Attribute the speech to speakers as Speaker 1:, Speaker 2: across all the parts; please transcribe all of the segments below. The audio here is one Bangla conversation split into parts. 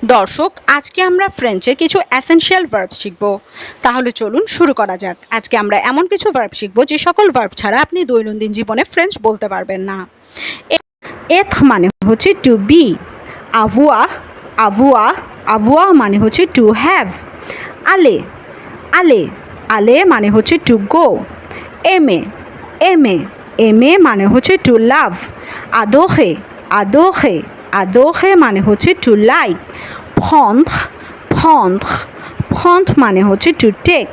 Speaker 1: দর্শক, আজকে আমরা ফ্রেঞ্চে কিছু এসেনশিয়াল ভার্ব শিখব। তাহলে চলুন শুরু করা যাক। আজকে আমরা এমন কিছু ভার্ব শিখব যে সকল ভার্ব ছাড়া আপনি দৈনন্দিন জীবনে ফ্রেঞ্চ বলতে পারবেন না। এথ মানে হচ্ছে টু বি, আভুয়া আভুয়া আভুয়া মানে হচ্ছে টু হ্যাভ, আলে আলে আলে মানে হচ্ছে টু গো, এমে এমে এমে মানে হচ্ছে টু লাভ, আদোহে আদোহে আদোহে মানে হচ্ছে টু লাইক, ফন্থ ফন্থ ফন্থ মানে হচ্ছে টু টেক,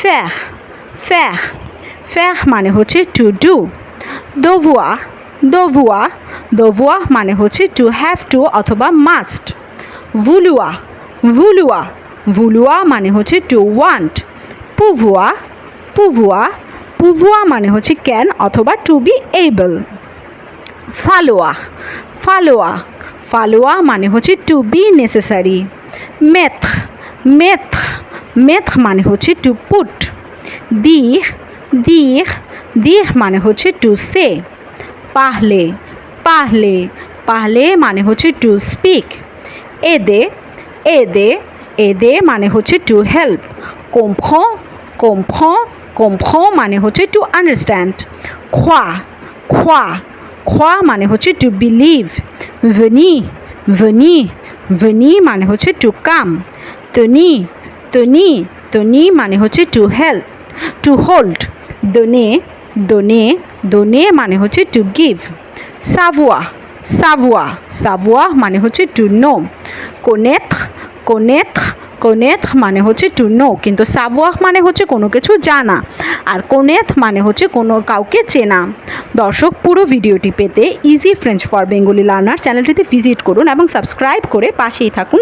Speaker 1: ফ্যাহ ফ্যাহ ফ্যাহ মানে হচ্ছে টু ডু, দোভুয়া দোভুয়া দোভুয়া মানে হচ্ছে টু হ্যাভ টু অথবা মাস্ট, ভুলুয়া ভুলুয়া ভুলুয়া মানে হচ্ছে টু ওয়ান্ট, পুভুয়া পুভুয়া পুভুয়া মানে হচ্ছে ক্যান অথবা টু বি এবল, ফালোয়া ফালোয়া ফালোয়া মানে হচ্ছে টু বি নেসেসারি, মেথ মেথ মেথ মানে হচ্ছে টু পুট, দিহ দিহ দিহ মানে হচ্ছে টু সে, পাহলে পাহলে পাহলে মানে হচ্ছে টু স্পিক, এদে এদে এদে মানে হচ্ছে টু হেল্প, কম্ফ কম্ফ কম্ফ মানে হচ্ছে টু আন্ডারস্ট্যান্ড, খোয়া খোয়া খোয়া মানে হচ্ছে টু বিলিভ, ভেনি ভেনি ভেনি মানে হচ্ছে টু কাম, তনি তনি তনি মানে হচ্ছে টু হেল্প টু হোল্ড, দোনে দোনে দোনে মানে হচ্ছে টু গিভ, সাভুয়া সাভুয়া সাভুয়া মানে হচ্ছে টু নো, কোনেথ কোনেথ কোনেথ মানে হচ্ছে টু নো, কিন্তু সাভুয়া মানে হচ্ছে কোনো কিছু জানা, আর কোনেথ মানে হচ্ছে কোনো কাউকে চেনা। দর্শক, পুরো ভিডিওটি পেতে easy French for Bengali learner চ্যানেলটিতে ভিজিট করুন এবং সাবস্ক্রাইব করে পাশেই থাকুন।